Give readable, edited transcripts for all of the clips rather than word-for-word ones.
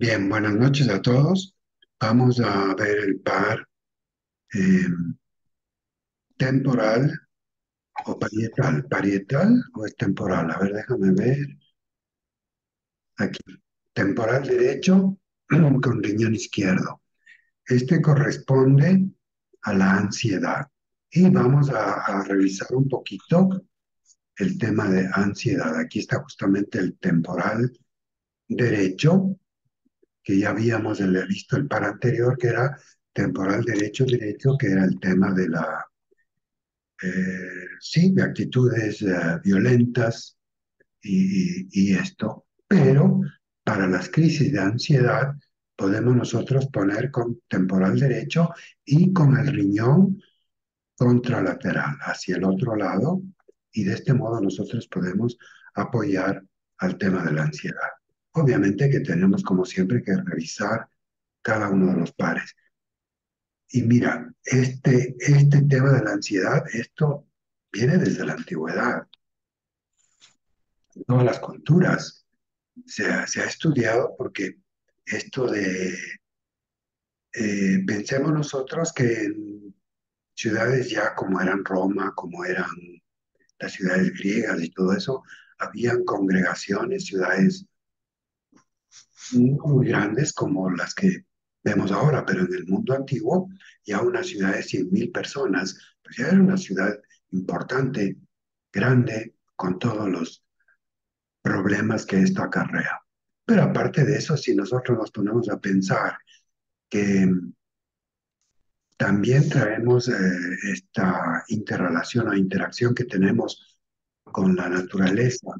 Bien, buenas noches a todos. Vamos a ver el par eh, temporal o parietal. ¿Parietal o es temporal? A ver, déjame ver. Aquí. Temporal derecho con riñón izquierdo. Este corresponde a la ansiedad. Y vamos a revisar un poquito el tema de ansiedad. Aquí está justamente el temporal derecho, que ya habíamos visto el par anterior, que era temporal derecho, que era el tema de sí, de actitudes violentas y esto. Pero para las crisis de ansiedad podemos nosotros poner con temporal derecho y con el riñón contralateral hacia el otro lado, y de este modo nosotros podemos apoyar al tema de la ansiedad. Obviamente que tenemos como siempre que revisar cada uno de los pares. Y mira, este tema de la ansiedad, esto viene desde la antigüedad. En todas las culturas se ha estudiado porque esto de, pensemos nosotros que en ciudades ya como eran Roma, como eran las ciudades griegas y todo eso, habían congregaciones, ciudades no muy grandes como las que vemos ahora, pero en el mundo antiguo ya una ciudad de 100.000 personas, pues ya era una ciudad importante, grande, con todos los problemas que esto acarrea. Pero aparte de eso, si nosotros nos ponemos a pensar que también traemos esta interrelación o interacción que tenemos con la naturaleza,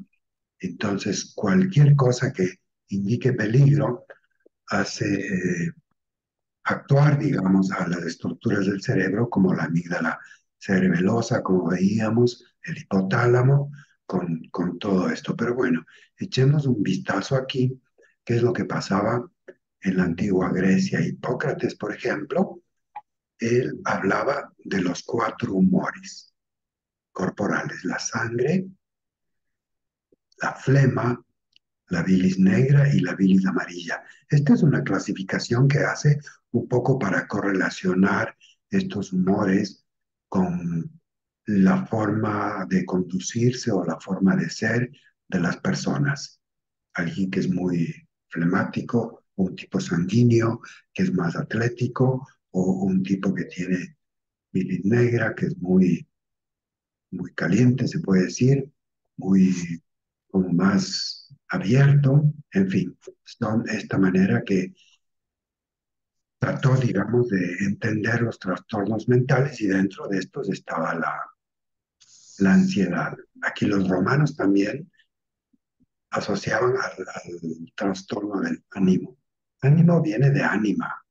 entonces cualquier cosa que indique peligro hace actuar, digamos, a las estructuras del cerebro como la amígdala cerebelosa, como veíamos, el hipotálamo, con todo esto. Pero bueno, echemos un vistazo aquí, qué es lo que pasaba en la antigua Grecia. Hipócrates, por ejemplo, él hablaba de los cuatro humores corporales: la sangre, la flema, la bilis negra y la bilis amarilla. Esta es una clasificación que hace un poco para correlacionar estos humores con la forma de conducirse o la forma de ser de las personas. Alguien que es muy flemático, un tipo sanguíneo que es más atlético, o un tipo que tiene bilis negra que es muy caliente, se puede decir, muy como más abierto, en fin, son esta manera que trató, digamos, de entender los trastornos mentales, y dentro de estos estaba la ansiedad. Aquí los romanos también asociaban al trastorno del ánimo. Ánimo viene de ánima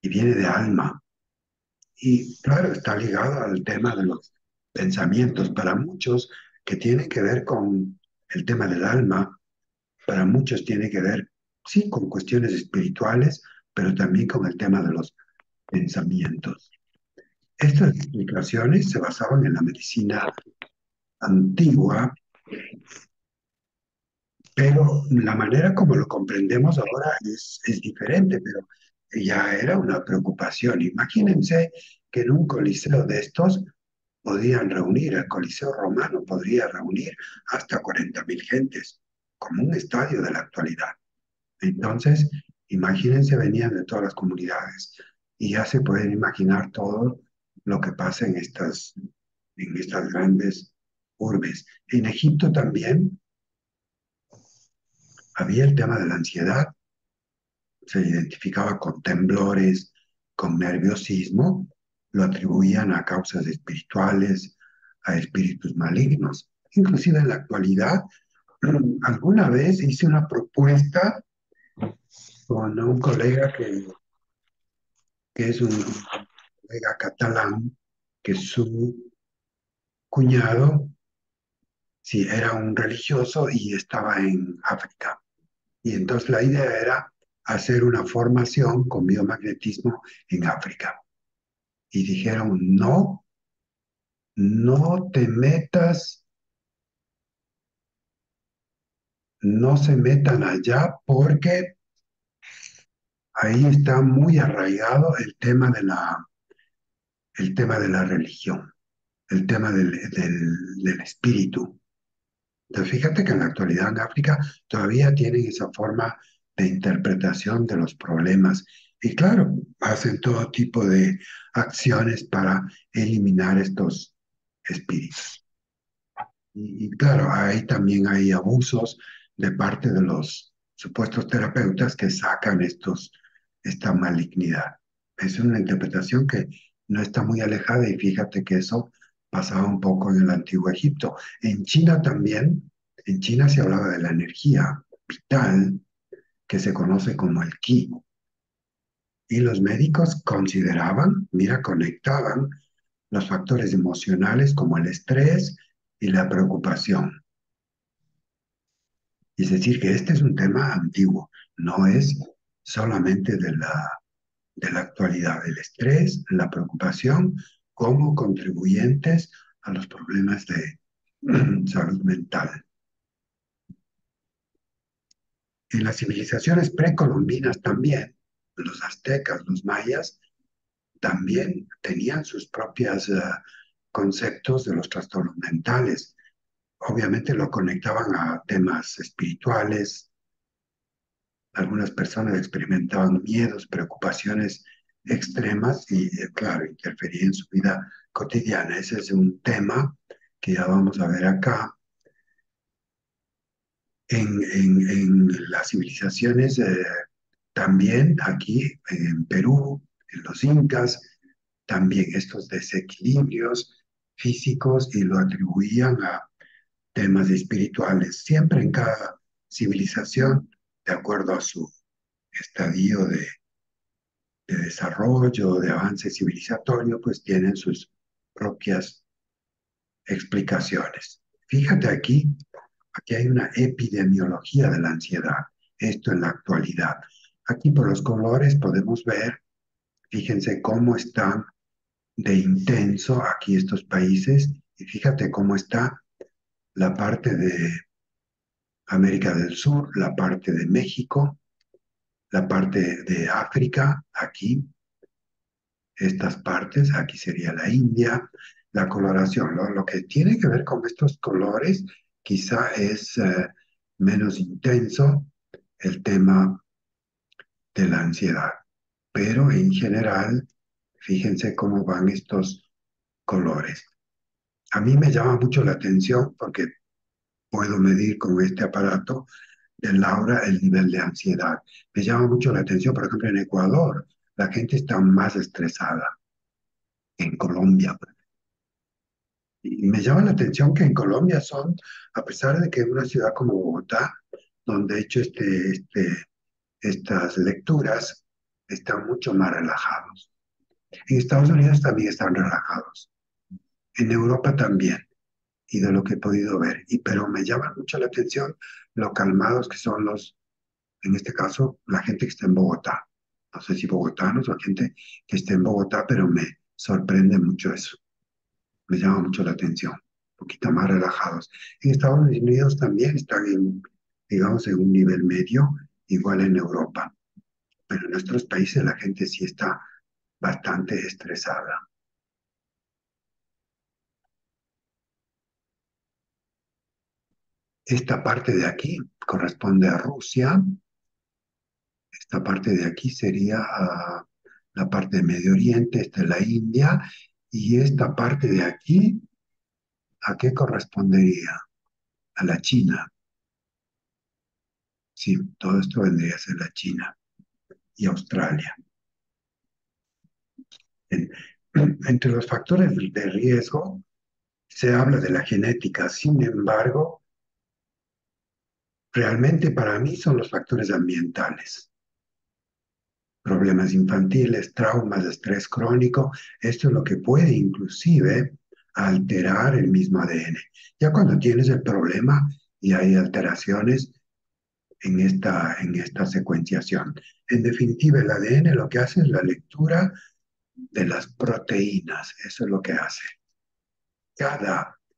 y viene de alma. Y claro, está ligado al tema de los pensamientos. Para muchos que tiene que ver con el tema del alma, para muchos tiene que ver, sí, con cuestiones espirituales, pero también con el tema de los pensamientos. Estas explicaciones se basaban en la medicina antigua, pero la manera como lo comprendemos ahora es diferente, pero ya era una preocupación. Imagínense que en un coliseo de estos podían reunir, el Coliseo Romano podría reunir hasta 40.000 gentes, como un estadio de la actualidad. Entonces, imagínense, venían de todas las comunidades y ya se pueden imaginar todo lo que pasa en estas grandes urbes. En Egipto también había el tema de la ansiedad, se identificaba con temblores, con nerviosismo, lo atribuían a causas espirituales, a espíritus malignos. Inclusive en la actualidad, alguna vez hice una propuesta con un colega que es un colega catalán, que su cuñado, sí, era un religioso y estaba en África. Y entonces la idea era hacer una formación con biomagnetismo en África. Y dijeron, no, no te metas, no se metan allá porque ahí está muy arraigado el tema de la religión, el tema del espíritu. Entonces, fíjate que en la actualidad en África todavía tienen esa forma de interpretación de los problemas. Y claro, hacen todo tipo de acciones para eliminar estos espíritus. Y claro, ahí también hay abusos de parte de los supuestos terapeutas que sacan esta malignidad. Es una interpretación que no está muy alejada y fíjate que eso pasaba un poco en el antiguo Egipto. En China también, en China se hablaba de la energía vital que se conoce como el ki. Y los médicos consideraban, mira, conectaban los factores emocionales como el estrés y la preocupación. Es decir, que este es un tema antiguo, no es solamente de la actualidad, el estrés, la preocupación como contribuyentes a los problemas de salud mental. En las civilizaciones precolombinas también, los aztecas, los mayas, también tenían sus propios conceptos de los trastornos mentales. Obviamente lo conectaban a temas espirituales. Algunas personas experimentaban miedos, preocupaciones extremas y, claro, interfería en su vida cotidiana. Ese es un tema que ya vamos a ver acá. En las civilizaciones, también aquí en Perú, en los incas, también estos desequilibrios físicos y lo atribuían a temas espirituales, siempre en cada civilización, de acuerdo a su estadio de desarrollo, de avance civilizatorio, pues tienen sus propias explicaciones. Fíjate aquí hay una epidemiología de la ansiedad, esto en la actualidad. Aquí por los colores podemos ver, fíjense cómo están de intenso aquí estos países y fíjate cómo está la parte de América del Sur, la parte de México, la parte de África, aquí estas partes, aquí sería la India, la coloración, lo que tiene que ver con estos colores quizá es menos intenso el tema de la ansiedad, pero en general, fíjense cómo van estos colores. A mí me llama mucho la atención porque puedo medir con este aparato del aura el nivel de ansiedad. Me llama mucho la atención, por ejemplo, en Ecuador, la gente está más estresada. En Colombia, y me llama la atención que en Colombia son, a pesar de que es una ciudad como Bogotá, donde he hecho estas lecturas, están mucho más relajados. En Estados Unidos también están relajados. En Europa también, y de lo que he podido ver. Pero me llama mucho la atención lo calmados que son en este caso, la gente que está en Bogotá. No sé si bogotanos o gente que esté en Bogotá, pero me sorprende mucho eso. Me llama mucho la atención, un poquito más relajados. En Estados Unidos también están digamos, en un nivel medio, igual en Europa, pero en nuestros países la gente sí está bastante estresada. Esta parte de aquí corresponde a Rusia, esta parte de aquí sería la parte de Medio Oriente, esta es la India, y esta parte de aquí, ¿a qué correspondería? A la China. Sí, todo esto vendría a ser la China y Australia. En- Entre los factores de riesgo se habla de la genética, sin embargo, realmente para mí son los factores ambientales, problemas infantiles, traumas, estrés crónico, esto es lo que puede inclusive alterar el mismo ADN. Ya cuando tienes el problema y hay alteraciones en esta secuenciación. En definitiva, el ADN lo que hace es la lectura de las proteínas, eso es lo que hace.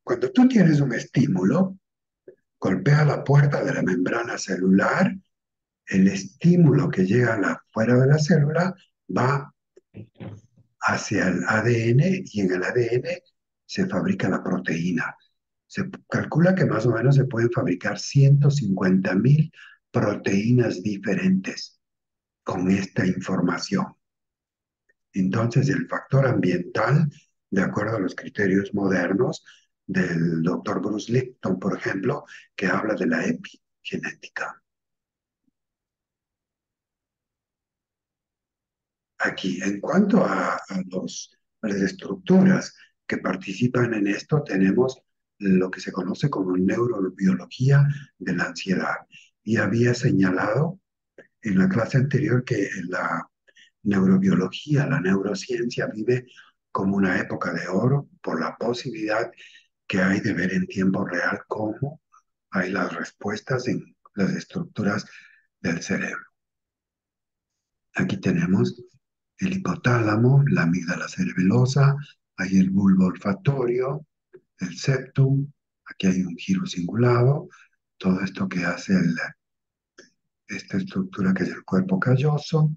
Cuando tú tienes un estímulo, golpea la puerta de la membrana celular, el estímulo que llega fuera de la célula va hacia el ADN y en el ADN se fabrica la proteína. Se calcula que más o menos se pueden fabricar 150.000 proteínas diferentes con esta información. Entonces, el factor ambiental, de acuerdo a los criterios modernos del doctor Bruce Lipton, por ejemplo, que habla de la epigenética. Aquí, en cuanto a las estructuras que participan en esto, tenemos lo que se conoce como neurobiología de la ansiedad. Y había señalado en la clase anterior que la neurobiología, la neurociencia vive como una época de oro por la posibilidad que hay de ver en tiempo real cómo hay las respuestas en las estructuras del cerebro. Aquí tenemos el hipotálamo, la amígdala cerebelosa, hay el bulbo olfatorio, el septum, aquí hay un giro cingulado, todo esto que hace esta estructura que es el cuerpo calloso,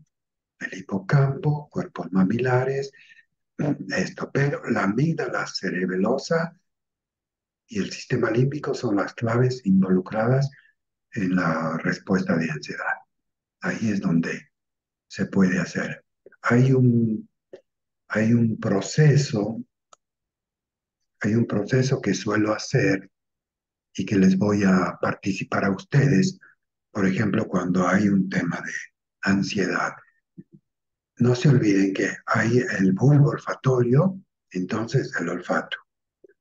el hipocampo, cuerpos mamilares, esto, pero la amígdala cerebelosa y el sistema límbico son las claves involucradas en la respuesta de ansiedad. Ahí es donde se puede hacer. Hay un, hay un proceso, hay un proceso que suelo hacer y que les voy a participar a ustedes, por ejemplo, cuando hay un tema de ansiedad. No se olviden que hay el bulbo olfatorio, entonces el olfato.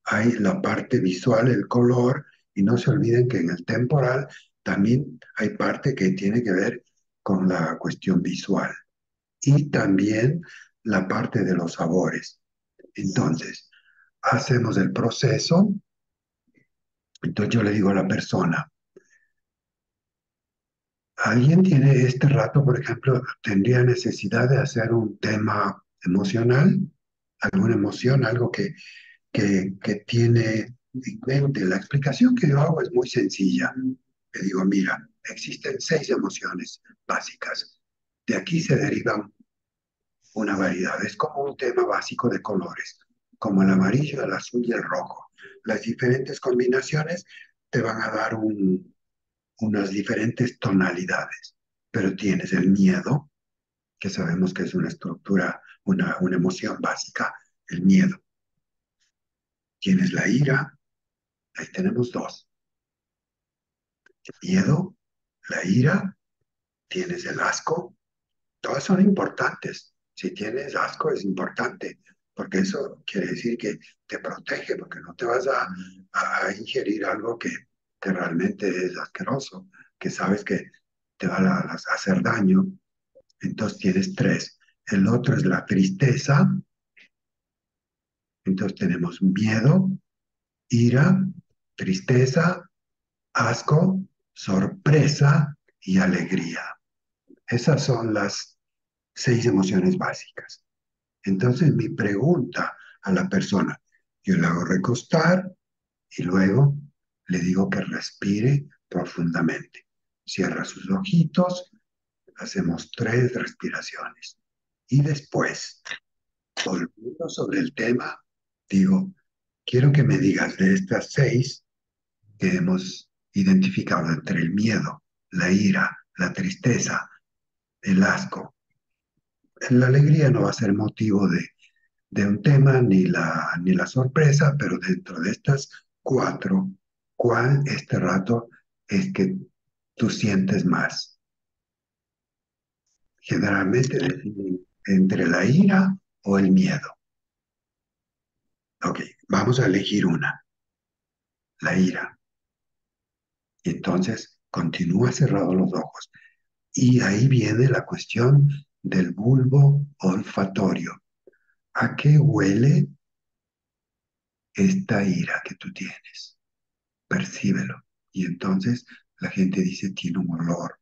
Hay la parte visual, el color, y no se olviden que en el temporal también hay parte que tiene que ver con la cuestión visual y también la parte de los sabores. Entonces, hacemos el proceso, entonces yo le digo a la persona, ¿alguien tiene este rato, por ejemplo, tendría necesidad de hacer un tema emocional? ¿Alguna emoción, algo que tiene en mente? La explicación que yo hago es muy sencilla. Le digo, mira, existen 6 emociones básicas. De aquí se derivan una variedad. Es como un tema básico de colores, como el amarillo, el azul y el rojo. Las diferentes combinaciones te van a dar unas diferentes tonalidades, pero tienes el miedo, que sabemos que es una estructura, una emoción básica, el miedo. Tienes la ira, ahí tenemos dos. El miedo, la ira, tienes el asco, todas son importantes. Si tienes asco es importante, porque eso quiere decir que te protege, porque no te vas a ingerir algo que realmente es asqueroso, que sabes que te va a hacer daño. Entonces tienes tres. El otro es la tristeza. Entonces tenemos miedo, ira, tristeza, asco, sorpresa y alegría. Esas son las 6 emociones básicas. Entonces mi pregunta a la persona, yo le hago recostar y luego le digo que respire profundamente. Cierra sus ojitos, hacemos 3 respiraciones. Y después, volviendo sobre el tema, digo, quiero que me digas de estas 6 que hemos identificado entre el miedo, la ira, la tristeza, el asco. La alegría no va a ser motivo de un tema ni la sorpresa, pero dentro de estas 4, ¿cuál este rato es que tú sientes más? Generalmente deciden entre la ira o el miedo. Ok, vamos a elegir una, la ira. Entonces, continúa cerrado los ojos. Y ahí viene la cuestión del bulbo olfatorio. ¿A qué huele esta ira que tú tienes? Percíbelo. Y entonces la gente dice tiene un olor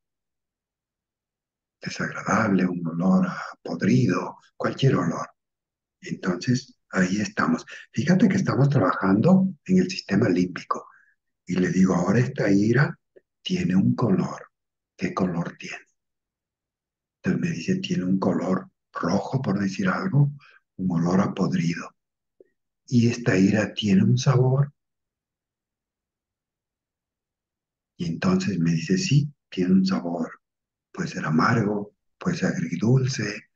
desagradable, un olor a podrido, cualquier olor. Entonces ahí estamos. Fíjate que estamos trabajando en el sistema límbico Y le digo, ahora esta ira tiene un color. ¿Qué color tiene? Entonces me dice, tiene un color rojo, por decir algo, un olor a podrido. Y esta ira tiene un sabor. Y entonces me dice, sí, tiene un sabor. Puede ser amargo, puede ser agridulce,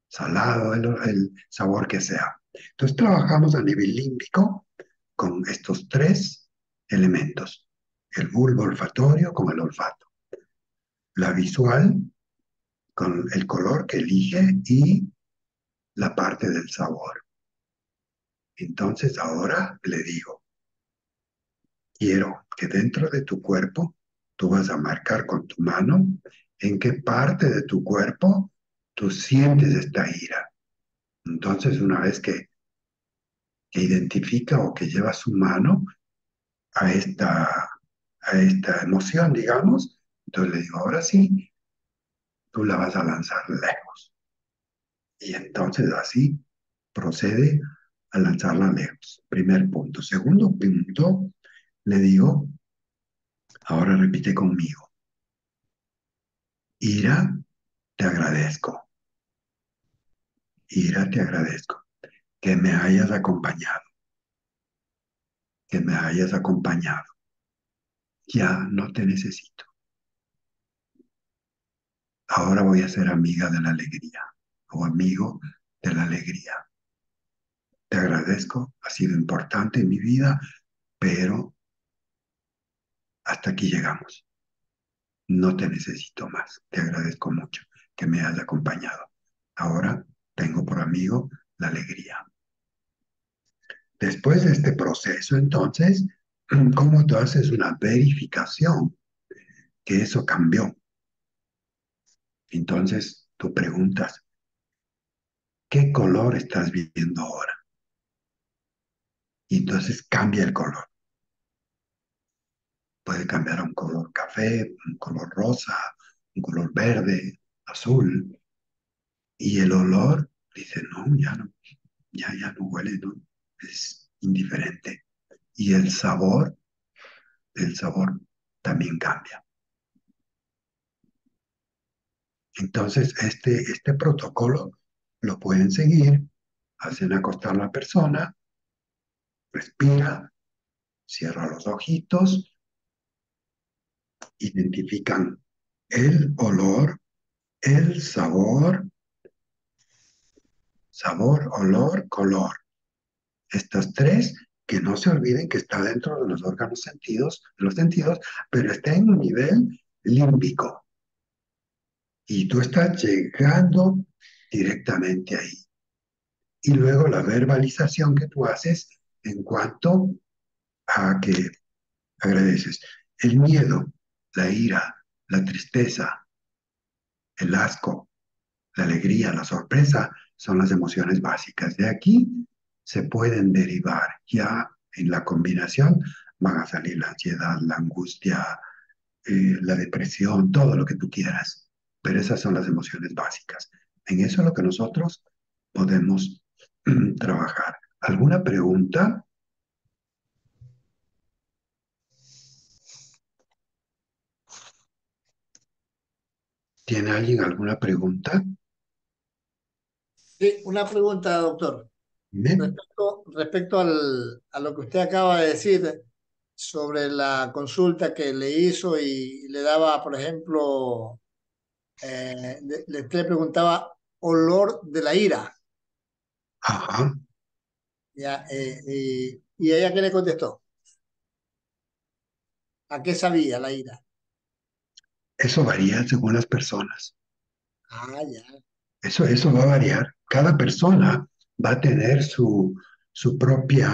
salado, el sabor que sea. Entonces trabajamos a nivel límbico con estos tres elementos. El bulbo olfatorio con el olfato. La visual con el color que elige y la parte del sabor. Entonces ahora le digo, quiero que dentro de tu cuerpo tú vas a marcar con tu mano en qué parte de tu cuerpo tú sientes esta ira. Entonces una vez que identifica o que lleva su mano a esta emoción, digamos, entonces le digo, ahora sí, tú la vas a lanzar lejos. Y entonces así procede a lanzarla lejos. Primer punto. Segundo punto, le digo, ahora repite conmigo, Ira, te agradezco. Ira, te agradezco que me hayas acompañado, que me hayas acompañado. Ya no te necesito. Ahora voy a ser amiga de la alegría o amigo de la alegría. Te agradezco, ha sido importante en mi vida, pero hasta aquí llegamos. No te necesito más. Te agradezco mucho que me hayas acompañado. Ahora tengo por amigo la alegría. Después de este proceso, entonces, ¿cómo tú haces una verificación que eso cambió? Entonces, tú preguntas, ¿qué color estás viendo ahora? Y entonces cambia el color. Puede cambiar a un color café, un color rosa, un color verde, azul. Y el olor dice, no, ya no, ya no huele, no, es indiferente. Y el sabor también cambia. Entonces, este protocolo lo pueden seguir, hacen acostar a la persona, respira, cierra los ojitos, identifican el olor, el sabor, olor, color. Estas tres, que no se olviden que está dentro de los órganos sentidos, de los sentidos, pero está en un nivel límbico. Y tú estás llegando directamente ahí. Y luego la verbalización que tú haces en cuanto a que agradeces. El miedo, la ira, la tristeza, el asco, la alegría, la sorpresa son las emociones básicas. De aquí se pueden derivar ya en la combinación, van a salir la ansiedad, la angustia, la depresión, todo lo que tú quieras. Pero esas son las emociones básicas. En eso es lo que nosotros podemos trabajar. ¿Alguna pregunta? ¿Tiene alguien alguna pregunta? Sí, una pregunta, doctor. Dime. Respecto a lo que usted acaba de decir sobre la consulta que le hizo y le daba, por ejemplo, le preguntaba olor de la ira, Ajá. ¿ya? Y ella qué le contestó, ¿a qué sabía la ira? Eso varía según las personas. Ah, ya, Eso va a variar. Cada persona va a tener su propio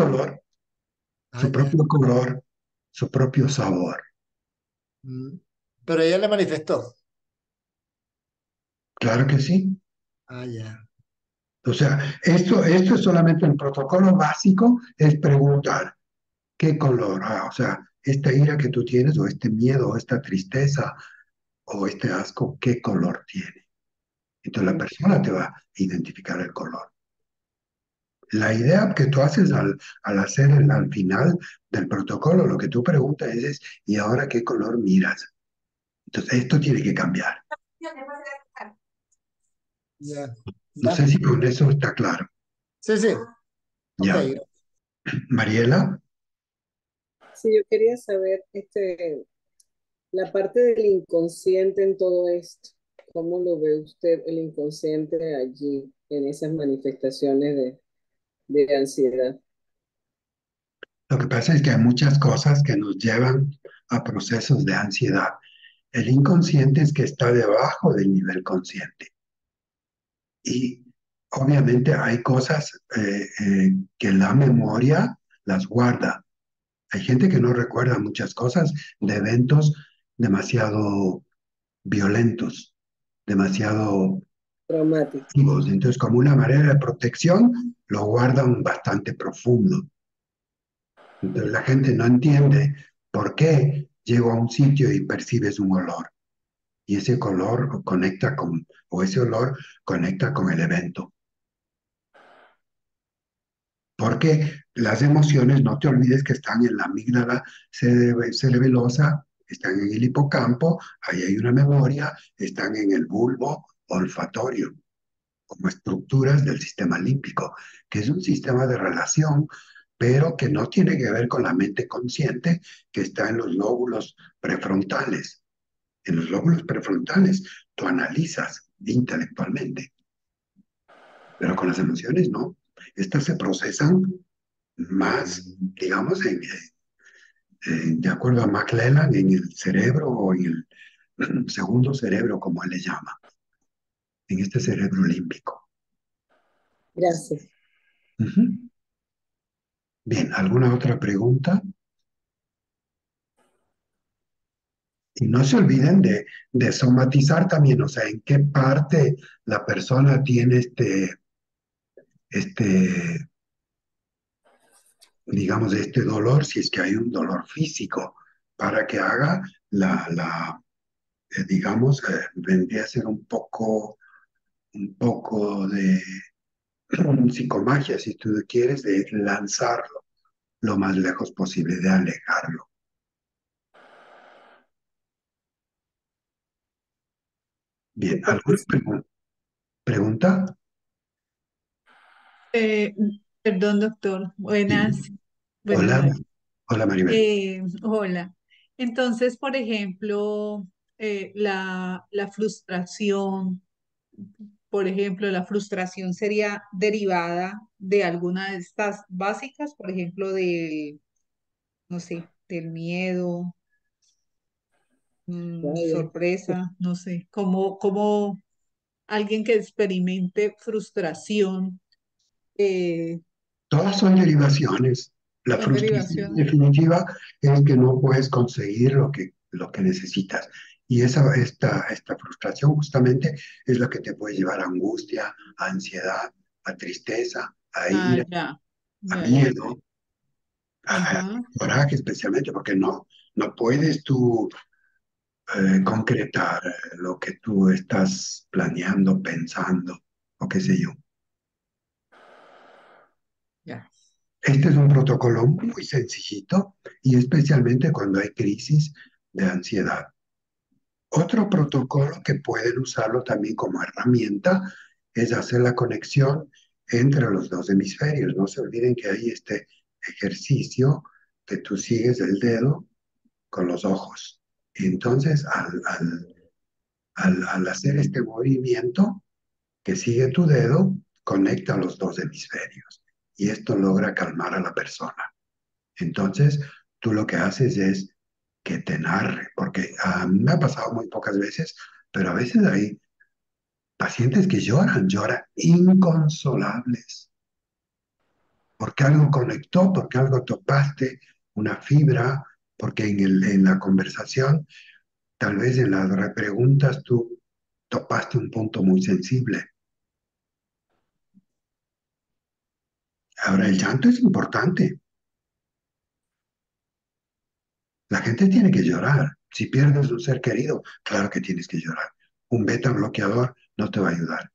olor, ah, su ya. propio color, su propio sabor. Mm. Pero ella le manifestó. Claro que sí. Ah, ya. O sea, esto es solamente el protocolo básico, es preguntar qué color, o sea, esta ira que tú tienes, o este miedo, o esta tristeza, o este asco, ¿qué color tiene? Entonces la Mm. persona te va a identificar el color. La idea que tú haces al hacer al final del protocolo, lo que tú preguntas es, ¿y ahora qué color miras? Entonces, esto tiene que cambiar. Ya, No sé ya. si con eso está claro. Sí, sí. Ok. Ya. Mariela, Sí, yo quería saber la parte del inconsciente en todo esto. ¿Cómo lo ve usted el inconsciente allí en esas manifestaciones de ansiedad? lo que pasa es que hay muchas cosas que nos llevan a procesos de ansiedad. El inconsciente es que está debajo del nivel consciente. Y obviamente hay cosas que la memoria las guarda. Hay gente que no recuerda muchas cosas de eventos demasiado violentos, demasiado Traumático. vivos. Entonces, como una manera de protección, lo guardan bastante profundo. Entonces, la gente no entiende por qué llego a un sitio y percibes un olor. Y ese color conecta con, o ese olor conecta con el evento. Porque las emociones, no te olvides que están en la amígdala cerebelosa, están en el hipocampo, ahí hay una memoria, están en el bulbo olfatorio, como estructuras del sistema límbico, que es un sistema de relación, pero que no tiene que ver con la mente consciente que está en los lóbulos prefrontales. En los lóbulos prefrontales tú analizas intelectualmente, pero con las emociones no. Estas se procesan más, digamos, de acuerdo a McClellan, en el cerebro o en el segundo cerebro, como él le llama, en este cerebro límbico. Gracias. Ujú. Bien, ¿alguna otra pregunta? Y no se olviden de somatizar también, o sea, en qué parte la persona tiene este, digamos, este dolor, si es que hay un dolor físico, para que haga digamos, vendría a ser un poco de psicomagia, si tú quieres, de lanzarlo lo más lejos posible, de alejarlo. Bien, ¿alguna pregunta? Eh, Perdón, doctor. Buenas Hola, noches. hola Maribel. Hola. Entonces, por ejemplo, la frustración, por ejemplo, la frustración sería derivada de alguna de estas básicas, por ejemplo, del, no sé, del miedo, Vaya. sorpresa, no sé, como alguien que experimente frustración, eh, Todas son derivaciones. La son frustración derivaciones. definitiva es que no puedes conseguir lo que necesitas. Y esta frustración justamente es la que te puede llevar a angustia, a ansiedad, a tristeza, a Ah, ira, ya, a ya, ya. miedo, a Ajá. coraje especialmente, porque no puedes tú concretar lo que tú estás planeando, pensando, o qué sé yo. Ya. Este es un protocolo muy sencillito y especialmente cuando hay crisis de ansiedad. Otro protocolo que pueden usarlo también como herramienta es hacer la conexión entre los dos hemisferios. No se olviden que hay este ejercicio que tú sigues el dedo con los ojos. Entonces, al hacer este movimiento que sigue tu dedo, conecta los dos hemisferios y esto logra calmar a la persona. Entonces, tú lo que haces es que te narre, porque a mí me ha pasado muy pocas veces, pero a veces hay pacientes que lloran inconsolables, porque algo conectó, porque algo topaste, una fibra, porque en la conversación, tal vez en las repreguntas, tú topaste un punto muy sensible. Ahora, el llanto es importante. La gente tiene que llorar. Si pierdes un ser querido, claro que tienes que llorar. Un beta bloqueador no te va a ayudar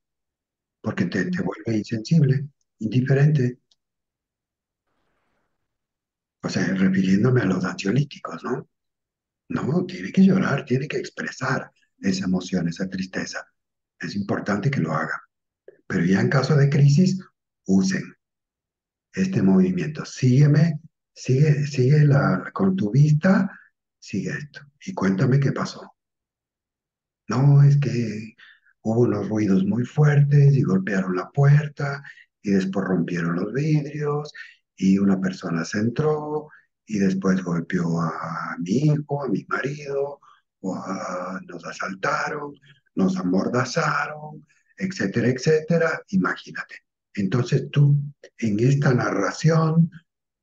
porque te vuelve insensible, indiferente. O sea, refiriéndome a los ansiolíticos, ¿no? No, tiene que llorar, tiene que expresar esa emoción, esa tristeza. Es importante que lo haga. Pero ya en caso de crisis, usen este movimiento. Sígueme, sigue con tu vista, sigue esto. Y cuéntame qué pasó. No, es que hubo unos ruidos muy fuertes y golpearon la puerta y después rompieron los vidrios y una persona se entró y después golpeó a mi hijo, a mi marido, nos asaltaron, nos amordazaron, etcétera, etcétera. Imagínate. Entonces tú, en esta narración,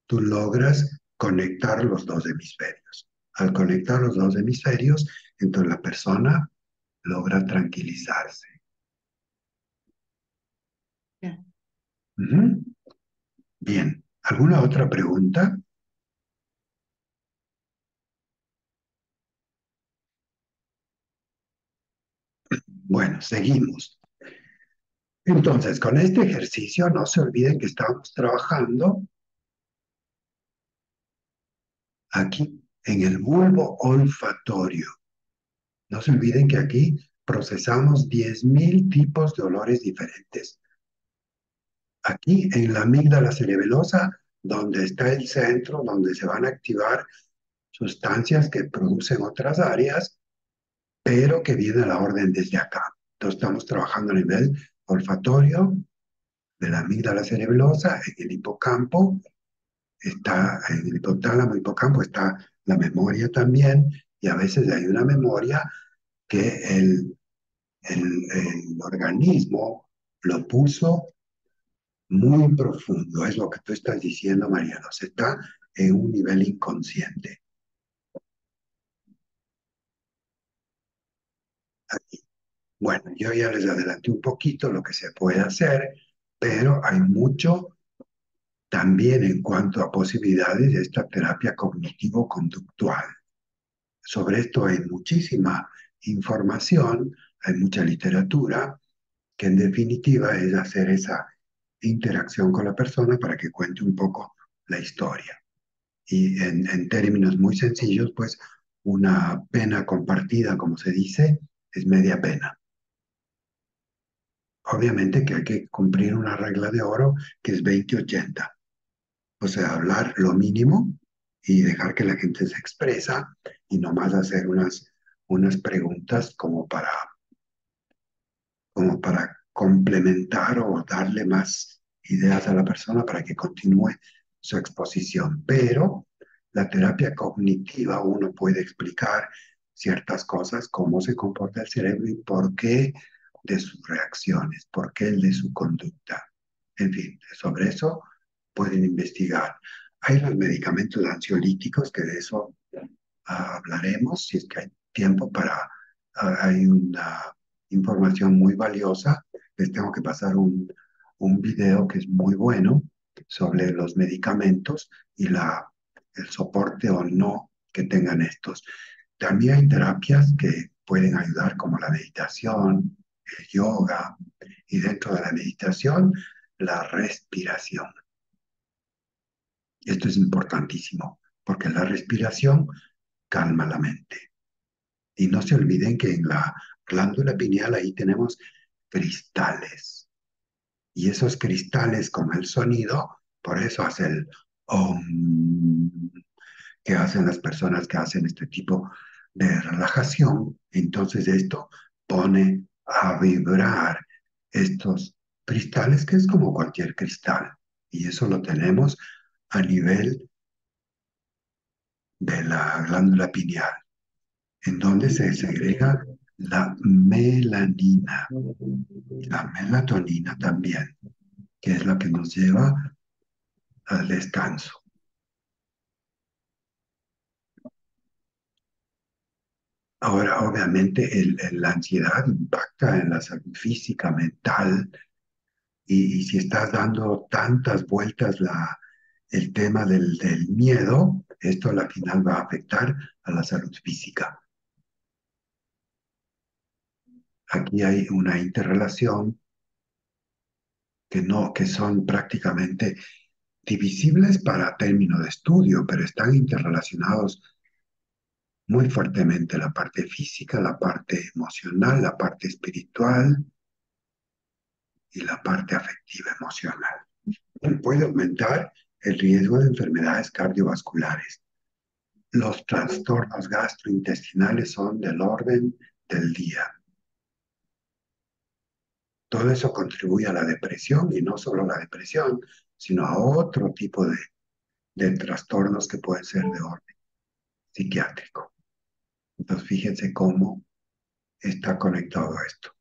tú logras conectar los dos hemisferios. Al conectar los dos hemisferios, entonces la persona logra tranquilizarse. Ya. Ujú. Bien, ¿alguna otra pregunta? Bueno, seguimos. Entonces, con este ejercicio no se olviden que estamos trabajando aquí en el bulbo olfatorio. No se olviden que aquí procesamos 10.000 tipos de olores diferentes. Aquí en la amígdala cerebelosa, donde está el centro, donde se van a activar sustancias que producen otras áreas, pero que viene a la orden desde acá. Entonces estamos trabajando a nivel olfatorio de la amígdala cerebelosa, en el hipocampo, está en el hipotálamo, hipocampo está la memoria también, y a veces hay una memoria que el organismo lo puso muy profundo, es lo que tú estás diciendo, Mariano, se está en un nivel inconsciente. Bueno, yo ya les adelanté un poquito lo que se puede hacer, pero hay mucho también en cuanto a posibilidades de esta terapia cognitivo-conductual. Sobre esto hay muchísima información, hay mucha literatura, que en definitiva es hacer esa interacción con la persona para que cuente un poco la historia. Y en términos muy sencillos, pues una pena compartida, como se dice, es media pena. Obviamente que hay que cumplir una regla de oro que es 20-80. O sea, hablar lo mínimo y dejar que la gente se expresa y no más hacer unas preguntas como para complementar o darle más ideas a la persona para que continúe su exposición. Pero la terapia cognitiva uno puede explicar ciertas cosas, cómo se comporta el cerebro y por qué de sus reacciones, por qué el de su conducta. En fin, sobre eso pueden investigar. Hay los medicamentos ansiolíticos, que de eso hablaremos, si es que hay tiempo hay una información muy valiosa. Les tengo que pasar un video que es muy bueno sobre los medicamentos y el soporte o no que tengan estos. También hay terapias que pueden ayudar como la meditación, el yoga y dentro de la meditación, la respiración. Esto es importantísimo porque la respiración calma la mente. Y no se olviden que en la glándula pineal ahí tenemos cristales. Y esos cristales con el sonido, por eso hace el om que hacen las personas que hacen este tipo de relajación. Entonces esto pone a vibrar estos cristales, que es como cualquier cristal. Y eso lo tenemos a nivel de la glándula pineal, en donde se segrega la melanina, la melatonina también, que es la que nos lleva al descanso. Ahora, obviamente, la ansiedad impacta en la salud física, mental, y si estás dando tantas vueltas el tema del miedo, esto a la final va a afectar a la salud física. Aquí hay una interrelación que no, que son prácticamente divisibles para término de estudio, pero están interrelacionados muy fuertemente la parte física, la parte emocional, la parte espiritual y la parte afectiva emocional. Puede aumentar el riesgo de enfermedades cardiovasculares. Los trastornos gastrointestinales son del orden del día. Todo eso contribuye a la depresión y no solo a la depresión, sino a otro tipo de trastornos que pueden ser de orden psiquiátrico. Entonces, fíjense cómo está conectado esto.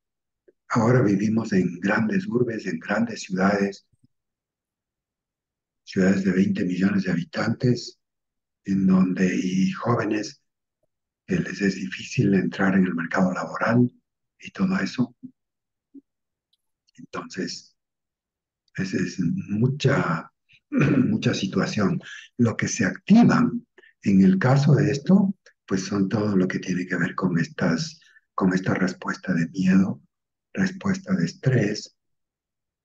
Ahora vivimos en grandes urbes, en grandes ciudades, ciudades de 20 millones de habitantes, en donde y jóvenes que les es difícil entrar en el mercado laboral y todo eso. Entonces, es mucha situación. Lo que se activan en el caso de esto, pues son todo lo que tiene que ver con esta respuesta de miedo, respuesta de estrés,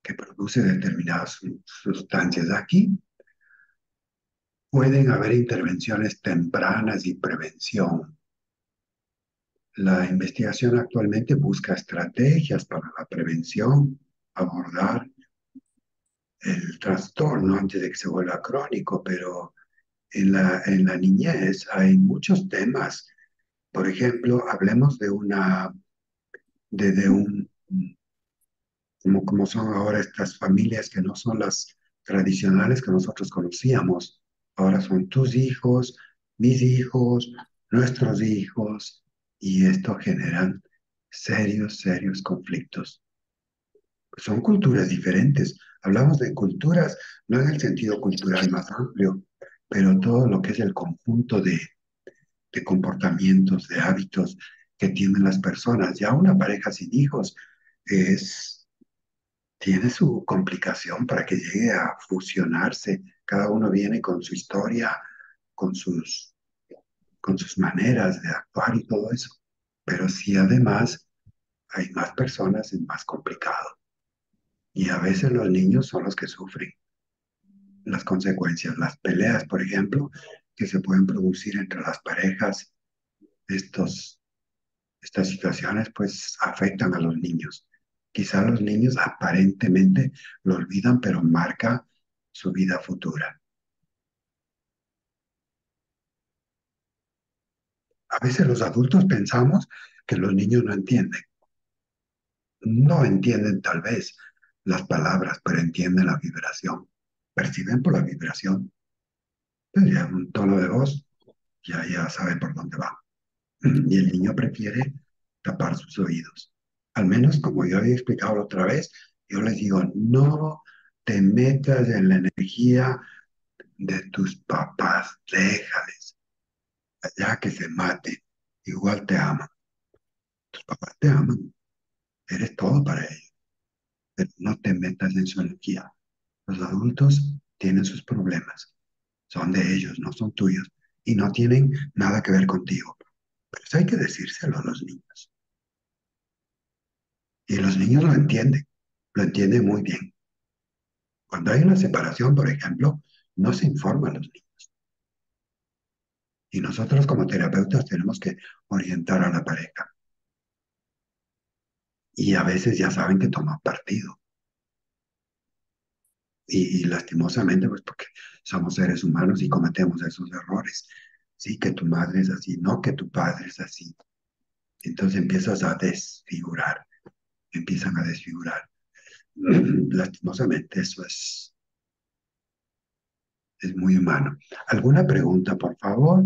que produce determinadas sustancias. Aquí pueden haber intervenciones tempranas y prevención. La investigación actualmente busca estrategias para la prevención, abordar el trastorno antes de que se vuelva crónico, pero en la niñez hay muchos temas. Por ejemplo, hablemos de un, como son ahora estas familias que no son las tradicionales que nosotros conocíamos. Ahora son tus hijos, mis hijos, nuestros hijos, y esto generan serios conflictos. Son culturas diferentes. Hablamos de culturas, no en el sentido cultural más amplio, pero todo lo que es el conjunto de comportamientos, de hábitos que tienen las personas. Ya una pareja sin hijos es, tiene su complicación para que llegue a fusionarse. Cada uno viene con su historia, con con sus maneras de actuar y todo eso. Pero si además hay más personas, es más complicado. Y a veces los niños son los que sufren las consecuencias. Las peleas, por ejemplo, que se pueden producir entre las parejas, estas situaciones pues afectan a los niños. Quizá los niños aparentemente lo olvidan, pero marca su vida futura. A veces los adultos pensamos que los niños no entienden. No entienden tal vez las palabras, pero entienden la vibración. Perciben por la vibración. Pues ya un tono de voz, ya sabe por dónde va. Y el niño prefiere tapar sus oídos. Al menos, como yo había explicado la otra vez, yo les digo, no te metas en la energía de tus papás, déjales, allá que se maten, igual te aman. Tus papás te aman, eres todo para ellos, pero no te metas en su energía. Los adultos tienen sus problemas, son de ellos, no son tuyos, y no tienen nada que ver contigo. Pero eso hay que decírselo a los niños. Y los niños lo entienden muy bien. Cuando hay una separación, por ejemplo, no se informa a los niños. Y nosotros como terapeutas tenemos que orientar a la pareja. Y a veces ya saben que toman partido. Y lastimosamente, pues porque somos seres humanos y cometemos esos errores. Sí, que tu madre es así, no que tu padre es así. Entonces empiezas a desfigurar, empiezan a desfigurar. Lastimosamente, eso es muy humano. ¿Alguna pregunta, por favor?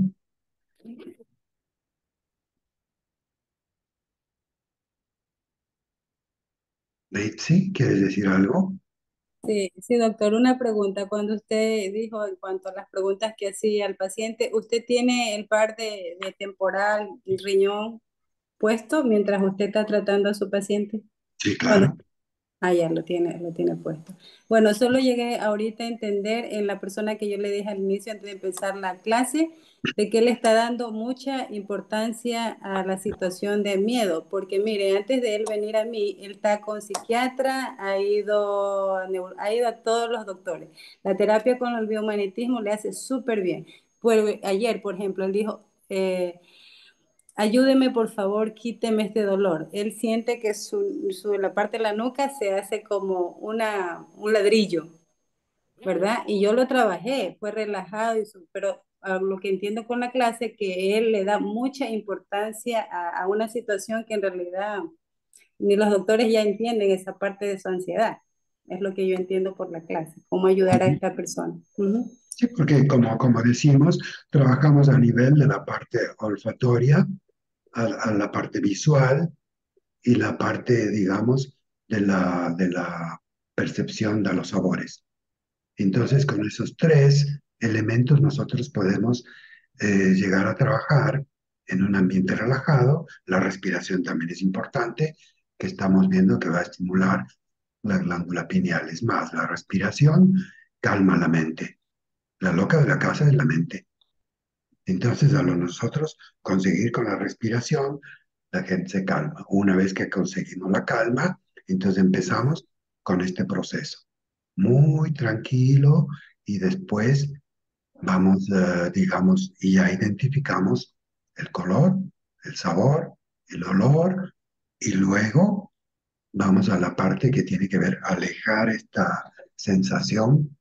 Betsy, ¿quieres decir algo? Sí, sí, doctor, una pregunta. Cuando usted dijo en cuanto a las preguntas que hacía al paciente, ¿usted tiene el par de temporal y riñón puesto mientras usted está tratando a su paciente? Sí, Cuando, claro. ya lo tiene puesto. Bueno, solo llegué ahorita a entender en la persona que yo le dije al inicio antes de empezar la clase, de que él está dando mucha importancia a la situación de miedo, porque mire, antes de él venir a mí, él está con psiquiatra, ha ido a todos los doctores. La terapia con el biomagnetismo le hace súper bien. Pues, ayer, por ejemplo, él dijo, ayúdeme por favor, quíteme este dolor. Él siente que la parte de la nuca se hace como un ladrillo, ¿verdad? Y yo lo trabajé, fue relajado, pero a lo que entiendo con la clase, que él le da mucha importancia a una situación que en realidad ni los doctores ya entienden esa parte de su ansiedad. Es lo que yo entiendo por la clase, cómo ayudar a esta persona. Ujú. Sí, porque como decimos, trabajamos a nivel de la parte olfatoria, a la parte visual y la parte, digamos, de la percepción de los sabores. Entonces, con esos tres elementos nosotros podemos llegar a trabajar en un ambiente relajado. La respiración también es importante, que estamos viendo que va a estimular la glándula pineal. Es más, la respiración calma la mente. La loca de la casa es la mente. Entonces, a lo nosotros conseguir con la respiración, la gente se calma. Una vez que conseguimos la calma, entonces empezamos con este proceso. Muy tranquilo y después vamos, digamos, y ya identificamos el color, el sabor, el olor y luego vamos a la parte que tiene que ver alejar esta sensación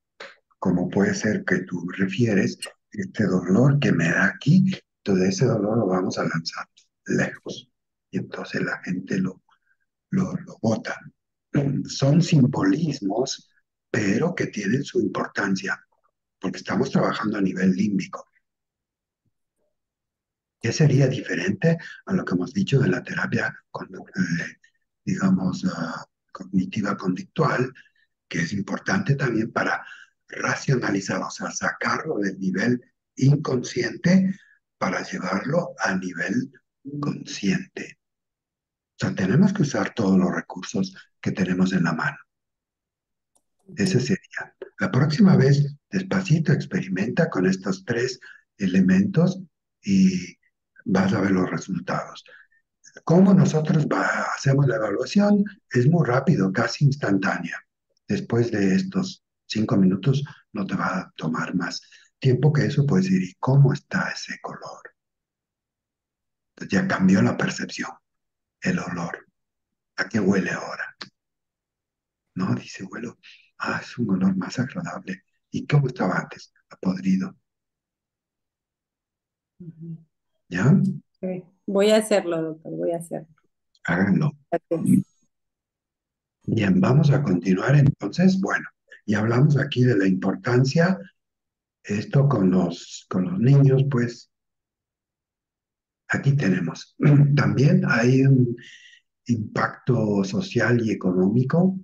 como puede ser que tú refieres, este dolor que me da aquí, entonces ese dolor lo vamos a lanzar lejos. Y entonces la gente lo bota. Son simbolismos, pero que tienen su importancia, porque estamos trabajando a nivel límbico. ¿Qué sería diferente a lo que hemos dicho de la terapia, digamos, cognitiva conductual, que es importante también para racionalizar, o sea, sacarlo del nivel inconsciente para llevarlo a nivel consciente? O sea, tenemos que usar todos los recursos que tenemos en la mano. Ese sería. La próxima vez, despacito, experimenta con estos tres elementos y vas a ver los resultados. ¿Cómo nosotros hacemos la evaluación? Es muy rápido, casi instantánea. Después de estos 5 minutos no te va a tomar más tiempo que eso. Puedes decir, ¿y cómo está ese color? Entonces ya cambió la percepción, el olor. ¿A qué huele ahora? No, dice, huele, es un olor más agradable. ¿Y cómo estaba antes? A podrido. Ujú. ¿Ya? Ok. Voy a hacerlo, doctor, voy a hacerlo. Háganlo. Gracias. Bien, vamos a continuar entonces. Bueno, y hablamos aquí de la importancia, esto con los niños, pues aquí tenemos. También hay un impacto social y económico,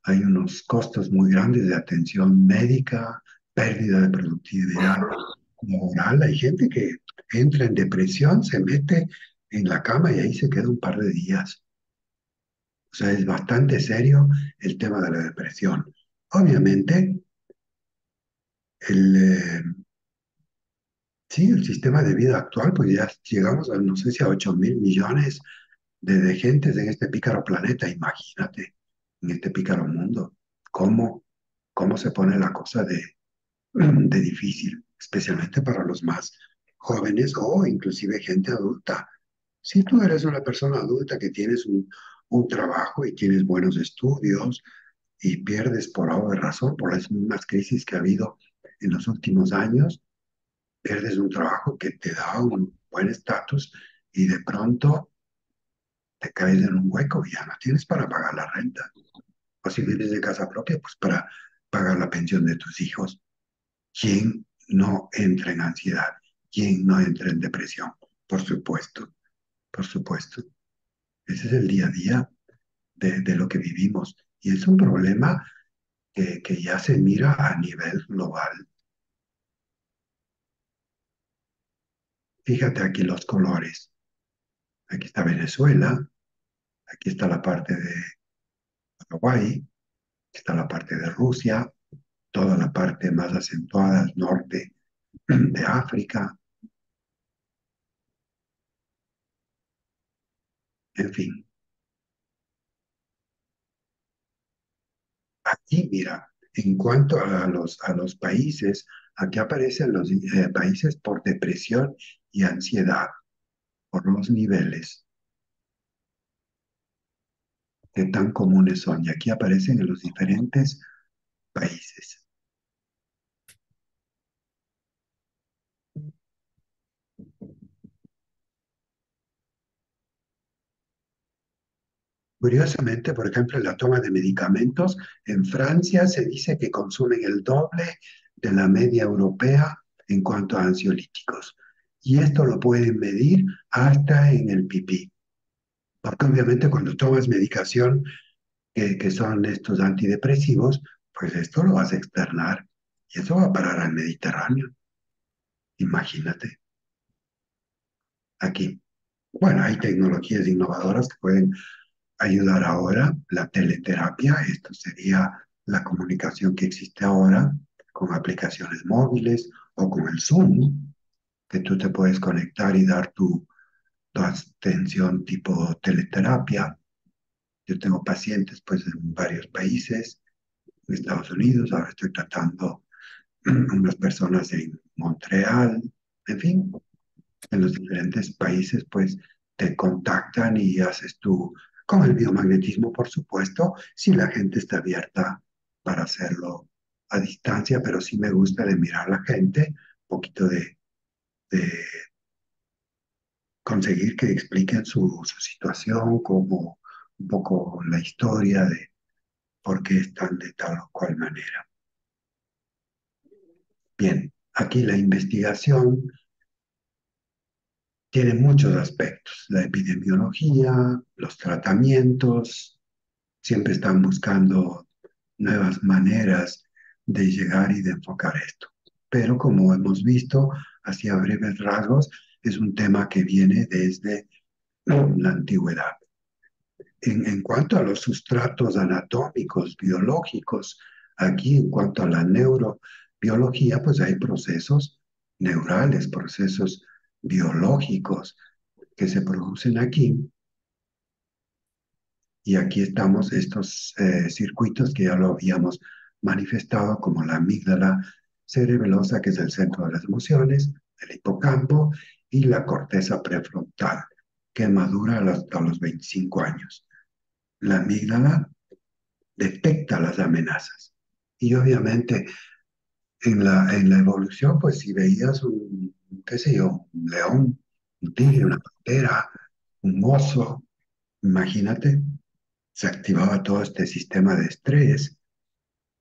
hay unos costos muy grandes de atención médica, pérdida de productividad laboral. Hay gente que entra en depresión, se mete en la cama y ahí se queda un par de días. O sea, es bastante serio el tema de la depresión. Obviamente, sí, el sistema de vida actual, pues ya llegamos a, no sé si a 8.000 millones de gentes en este pícaro planeta. Imagínate, en este pícaro mundo, cómo, cómo se pone la cosa de difícil, especialmente para los más jóvenes o inclusive gente adulta. Si tú eres una persona adulta que tienes un trabajo y tienes buenos estudios y pierdes por ahora razón, por las mismas crisis que ha habido en los últimos años, pierdes un trabajo que te da un buen estatus y de pronto te caes en un hueco y ya no tienes para pagar la renta. O si vives de casa propia, pues para pagar la pensión de tus hijos. ¿Quién no entra en ansiedad? ¿Quién no entra en depresión? Por supuesto, por supuesto. Ese es el día a día de lo que vivimos. Y es un problema que ya se mira a nivel global. Fíjate aquí los colores. Aquí está Venezuela, aquí está la parte de Paraguay, está la parte de Rusia, toda la parte más acentuada al norte de África, en fin. Aquí, mira, en cuanto a los países, aquí aparecen los países por depresión y ansiedad, por los niveles que tan comunes son. Y aquí aparecen en los diferentes países. Curiosamente, por ejemplo, la toma de medicamentos, en Francia se dice que consumen el doble de la media europea en cuanto a ansiolíticos. Y esto lo pueden medir hasta en el pipí. Porque obviamente cuando tomas medicación que son estos antidepresivos, pues esto lo vas a externar y eso va a parar al Mediterráneo. Imagínate, aquí. Bueno, hay tecnologías innovadoras que pueden ayudar ahora, la teleterapia, esto sería la comunicación que existe ahora con aplicaciones móviles o con el Zoom, que tú te puedes conectar y dar tu atención tipo teleterapia. Yo tengo pacientes pues en varios países, en Estados Unidos, ahora estoy tratando unas personas en Montreal, en fin, en los diferentes países, pues te contactan y haces tú, con el biomagnetismo, por supuesto, si la gente está abierta para hacerlo a distancia, pero sí me gusta de mirar a la gente, un poquito de conseguir que expliquen su situación, como un poco la historia de por qué están de tal o cual manera. Bien, aquí la investigación tiene muchos aspectos, la epidemiología, los tratamientos, siempre están buscando nuevas maneras de llegar y de enfocar esto. Pero como hemos visto, así a breves rasgos, es un tema que viene desde la antigüedad. En cuanto a los sustratos anatómicos, biológicos, aquí en cuanto a la neurobiología, pues hay procesos neurales, procesos biológicos que se producen aquí. Y aquí estamos estos circuitos que ya lo habíamos manifestado, como la amígdala cerebelosa, que es el centro de las emociones, el hipocampo y la corteza prefrontal, que madura hasta los 25 años. La amígdala detecta las amenazas. Y obviamente en la evolución, pues si veías un, qué sé yo, un león, un tigre, una pantera, un oso, imagínate, se activaba todo este sistema de estrés.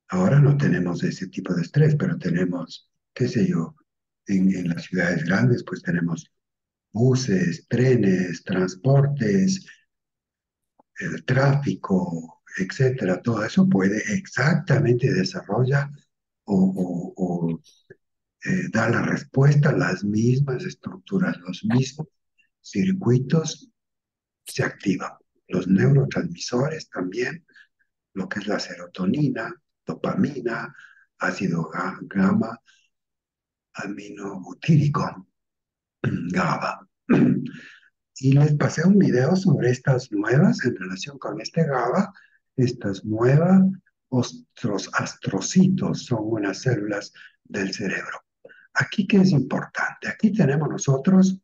Ahora no tenemos ese tipo de estrés, pero tenemos, qué sé yo, en las ciudades grandes, pues tenemos buses, trenes, transportes, el tráfico, etcétera. Todo eso puede exactamente desarrollar o dar la respuesta a las mismas estructuras, los mismos circuitos se activan. Los neurotransmisores también, lo que es la serotonina, dopamina, ácido gamma, aminobutírico, GABA. Y les pasé un video sobre estas nuevas, en relación con este GABA, estas nuevas astrocitos son unas células del cerebro. Aquí, ¿qué es importante? Aquí tenemos nosotros,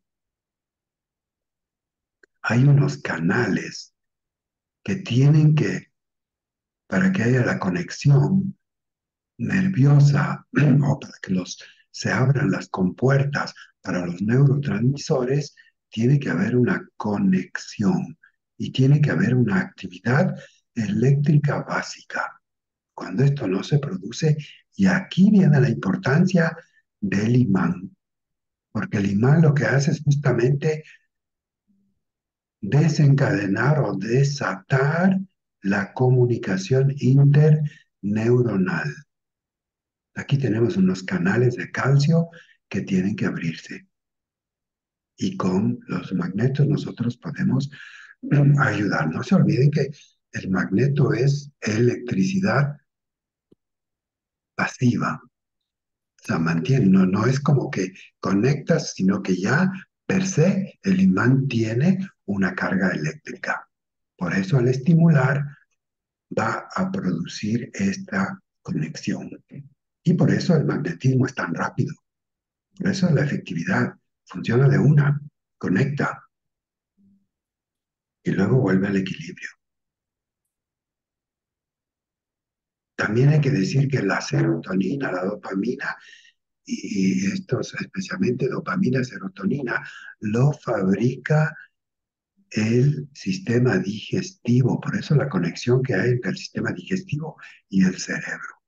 hay unos canales que tienen que, para que haya la conexión nerviosa o para que se abran las compuertas para los neurotransmisores, tiene que haber una conexión y tiene que haber una actividad eléctrica básica. Cuando esto no se produce, y aquí viene la importancia del imán, porque el imán lo que hace es justamente desencadenar o desatar la comunicación interneuronal. Aquí tenemos unos canales de calcio que tienen que abrirse. Y con los magnetos nosotros podemos ayudar. No se olviden que el magneto es electricidad pasiva. sea, mantiene, no es como que conectas, sino que ya per se el imán tiene una carga eléctrica. Por eso al estimular va a producir esta conexión. Y por eso el magnetismo es tan rápido. Por eso la efectividad funciona de una, conecta y luego vuelve al equilibrio. También hay que decir que la serotonina, la dopamina y estos, especialmente dopamina, serotonina, lo fabrica el sistema digestivo. Por eso la conexión que hay entre el sistema digestivo y el cerebro.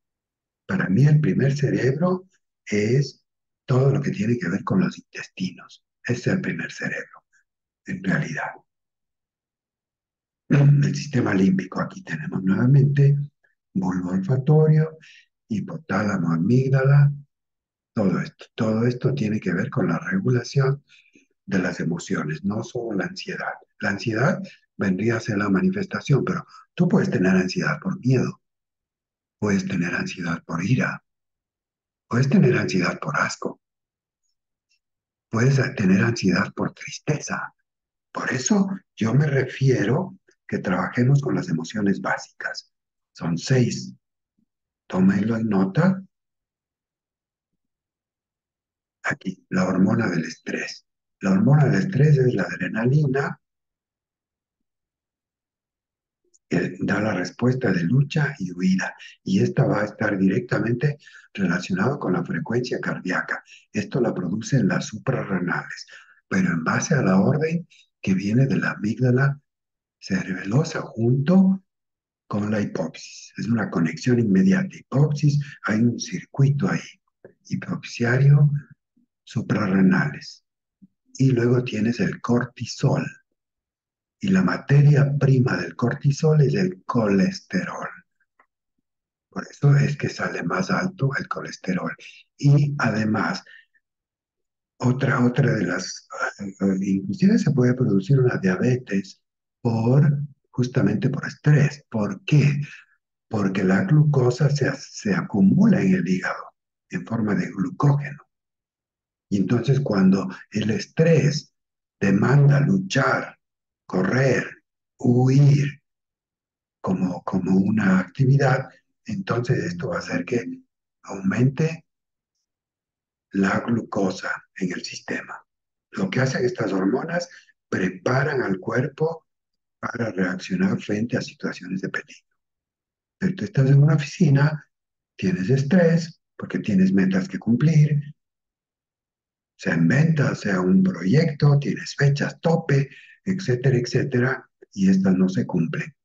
Para mí el primer cerebro es todo lo que tiene que ver con los intestinos. Ese es el primer cerebro, en realidad. El sistema límbico, aquí tenemos nuevamente bulbo olfatorio, hipotálamo, amígdala, todo esto. Todo esto tiene que ver con la regulación de las emociones, no solo la ansiedad. La ansiedad vendría a ser la manifestación, pero tú puedes tener ansiedad por miedo, puedes tener ansiedad por ira, puedes tener ansiedad por asco, puedes tener ansiedad por tristeza. Por eso yo me refiero que trabajemos con las emociones básicas. Son 6. Tómenlo en nota. Aquí, la hormona del estrés. La hormona del estrés es la adrenalina, que da la respuesta de lucha y huida. Y esta va a estar directamente relacionada con la frecuencia cardíaca. Esto la producen las suprarrenales, pero en base a la orden que viene de la amígdala cerebelosa junto con la hipófisis. Es una conexión inmediata. Hipófisis, hay un circuito ahí. Hipofisiario, suprarrenales. Y luego tienes el cortisol. Y la materia prima del cortisol es el colesterol. Por eso es que sale más alto el colesterol. Y además, otra de las, inclusive se puede producir una diabetes justamente por estrés. ¿Por qué? Porque la glucosa se acumula en el hígado en forma de glucógeno. Y entonces cuando el estrés demanda luchar, correr, huir como una actividad, entonces esto va a hacer que aumente la glucosa en el sistema. Lo que hacen estas hormonas, preparan al cuerpo para reaccionar frente a situaciones de peligro. Pero tú estás en una oficina, tienes estrés porque tienes metas que cumplir, sea en venta, sea un proyecto, tienes fechas tope, etcétera, etcétera, y estas no se cumplen.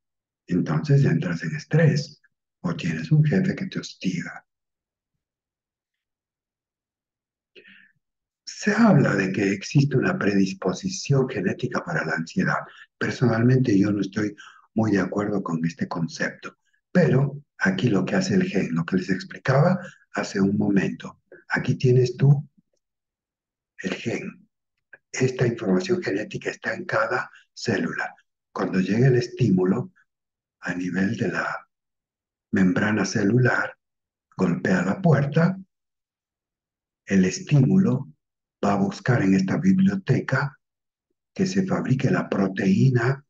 Entonces entras en estrés o tienes un jefe que te hostiga. Se habla de que existe una predisposición genética para la ansiedad. Personalmente yo no estoy muy de acuerdo con este concepto, pero aquí lo que hace el gen, lo que les explicaba hace un momento, aquí tienes tú el gen. Esta información genética está en cada célula. Cuando llega el estímulo a nivel de la membrana celular, golpea la puerta, el estímulo va a buscar en esta biblioteca que se fabrique la proteína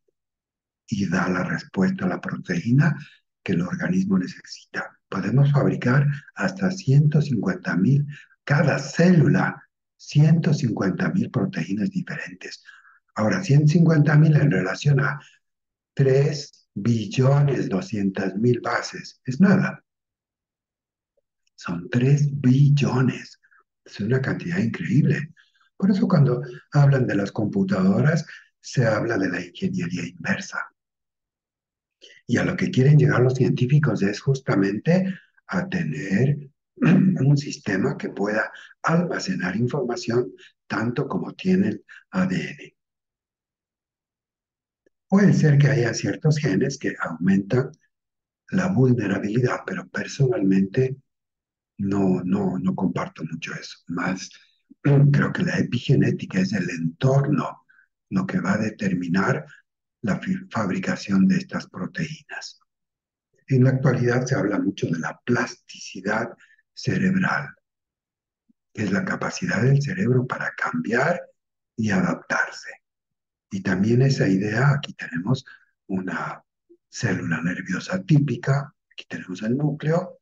y da la respuesta a la proteína que el organismo necesita. Podemos fabricar hasta 150.000, cada célula, 150.000 proteínas diferentes. Ahora, 150.000 en relación a 3.200.000 bases, es nada. Son 3 billones. Es una cantidad increíble. Por eso cuando hablan de las computadoras, se habla de la ingeniería inversa. Y a lo que quieren llegar los científicos es justamente a tener un sistema que pueda almacenar información tanto como tiene el ADN. Puede ser que haya ciertos genes que aumentan la vulnerabilidad, pero personalmente no comparto mucho eso. Más creo que la epigenética es el entorno lo que va a determinar la fabricación de estas proteínas. En la actualidad se habla mucho de la plasticidad cerebral. que es la capacidad del cerebro para cambiar y adaptarse. Y también esa idea, aquí tenemos una célula nerviosa típica, aquí tenemos el núcleo,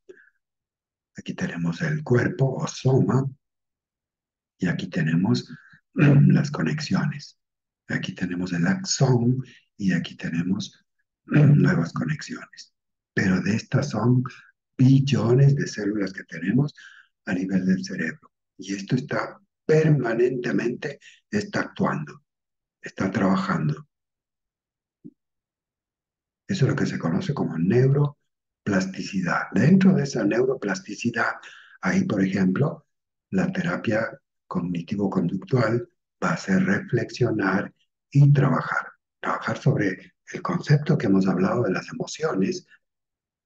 aquí tenemos el cuerpo o soma, y aquí tenemos las conexiones. Aquí tenemos el axón y aquí tenemos nuevas conexiones. Pero de estas son billones de células que tenemos a nivel del cerebro. Y esto está permanentemente, está actuando, está trabajando. Eso es lo que se conoce como neuroplasticidad. Dentro de esa neuroplasticidad, ahí, por ejemplo, la terapia cognitivo-conductual va a ser reflexionar y trabajar. Trabajar sobre el concepto que hemos hablado de las emociones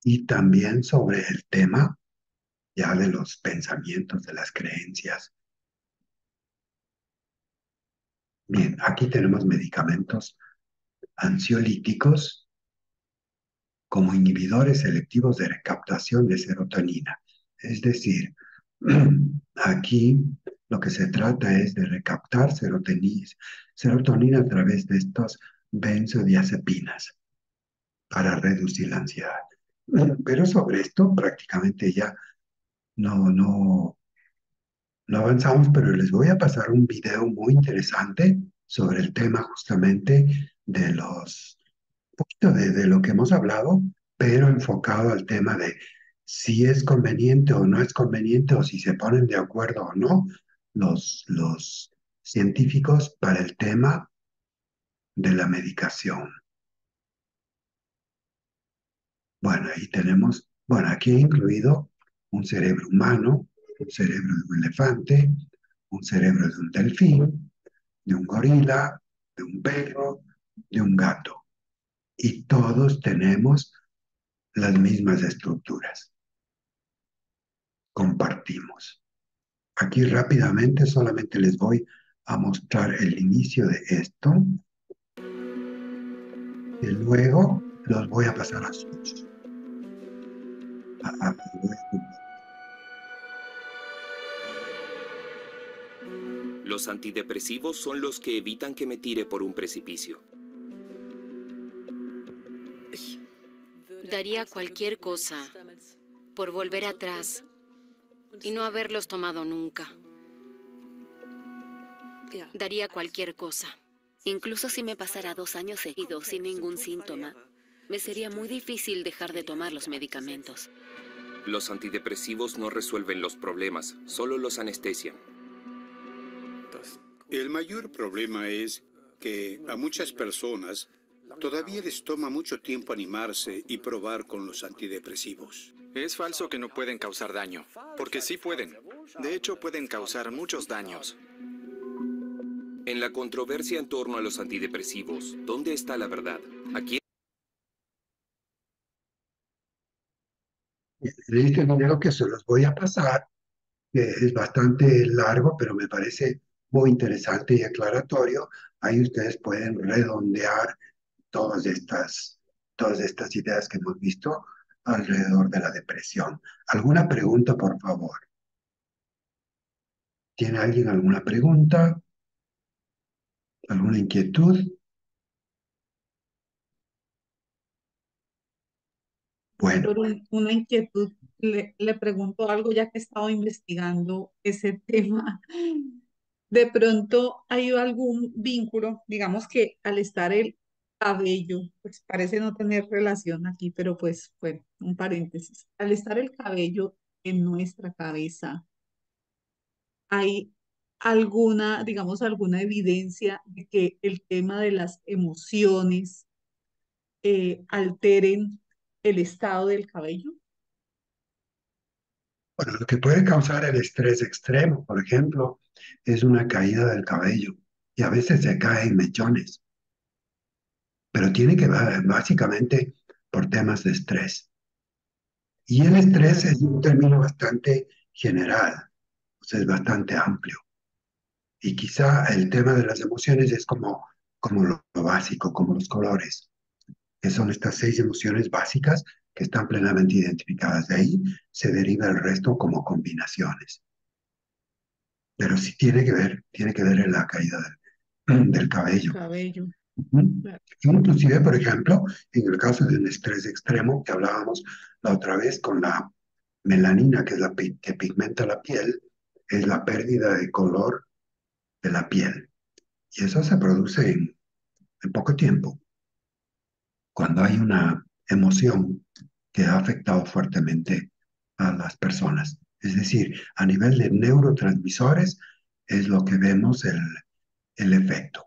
y también sobre el tema ya de los pensamientos, de las creencias. Bien, aquí tenemos medicamentos ansiolíticos como inhibidores selectivos de recaptación de serotonina. Es decir, aquí lo que se trata es de recaptar serotonina a través de estos benzodiazepinas para reducir la ansiedad. Pero sobre esto prácticamente ya no, no, no avanzamos, pero les voy a pasar un video muy interesante sobre el tema justamente de los poquito de lo que hemos hablado, pero enfocado al tema de si es conveniente o no es conveniente, o si se ponen de acuerdo o no los científicos para el tema de la medicación. Bueno, ahí tenemos, bueno, aquí he incluido un cerebro humano, un cerebro de un elefante, un cerebro de un delfín, de un gorila, de un perro, de un gato. Y todos tenemos las mismas estructuras. Compartimos. Aquí rápidamente solamente les voy a mostrar el inicio de esto y luego los voy a pasar a sus. Los antidepresivos son los que evitan que me tire por un precipicio. Daría cualquier cosa por volver atrás y no haberlos tomado nunca. Daría cualquier cosa. Incluso si me pasara 2 años seguidos sin ningún síntoma, me sería muy difícil dejar de tomar los medicamentos. Los antidepresivos no resuelven los problemas, solo los anestesian. El mayor problema es que a muchas personas todavía les toma mucho tiempo animarse y probar con los antidepresivos. Es falso que no pueden causar daño, porque sí pueden. De hecho, pueden causar muchos daños. En la controversia en torno a los antidepresivos, ¿dónde está la verdad? Aquí. Le dije video que se los voy a pasar, que es bastante largo, pero me parece muy interesante y aclaratorio. Ahí ustedes pueden redondear todas todas estas ideas que hemos visto alrededor de la depresión. ¿Alguna pregunta, por favor? ¿Tiene alguien alguna pregunta? ¿Alguna inquietud? Bueno, Por una inquietud, le pregunto algo ya que he estado investigando ese tema. De pronto hay algún vínculo, digamos que al estar el cabello, pues parece no tener relación aquí, pero pues bueno, un paréntesis. Al estar el cabello en nuestra cabeza, ¿hay alguna, digamos, alguna evidencia de que el tema de las emociones alteren el estado del cabello? bueno, lo que puede causar el estrés extremo, por ejemplo, es una caída del cabello y a veces se cae en mechones, pero tiene que ver básicamente por temas de estrés. Y el estrés es un término bastante general, o sea, es bastante amplio. Y quizá el tema de las emociones es como lo básico, como los colores, que son estas 6 emociones básicas que están plenamente identificadas. De ahí se deriva el resto como combinaciones. pero sí tiene que ver en la caída del cabello. Cabello. Ujú. Claro. Inclusive, por ejemplo, en el caso de un estrés extremo que hablábamos la otra vez con la melanina, que es que pigmenta la piel, es la pérdida de color de la piel. Y eso se produce en poco tiempo, cuando hay una emoción que ha afectado fuertemente a las personas. Es decir, a nivel de neurotransmisores es lo que vemos el efecto.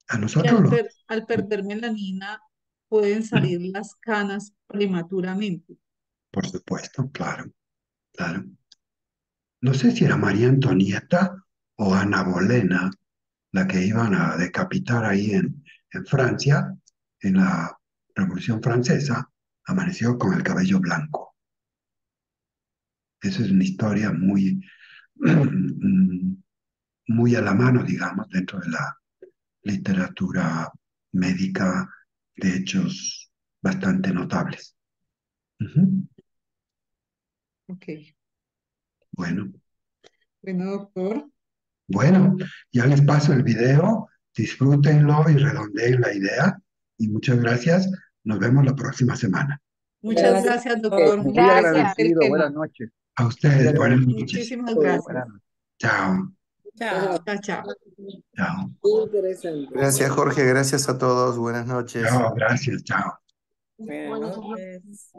A Y nosotros lo... al perder melanina pueden salir las canas prematuramente. Por supuesto, claro, claro. No sé si era María Antonieta o Ana Bolena la que iban a decapitar ahí en Francia, en la Revolución Francesa, amaneció con el cabello blanco. Esa es una historia muy a la mano, digamos, dentro de la literatura médica de hechos bastante notables. Ujú. Ok. Bueno, Bueno, doctor. bueno, ya les paso el video, disfrútenlo y redondeen la idea. Y muchas gracias. Nos vemos la próxima semana. Muchas Gracias. gracias, doctor. Muy Muy interesante el agradecido. Buenas tema. noches. A Muy ustedes, buenas agradecido. noches. Muchísimas gracias. Buenas noches. Chao, Chao. Chao, chao. chao, Muy interesante. Gracias, Jorge. Gracias a todos. Buenas noches. chao, gracias, chao. Buenas noches.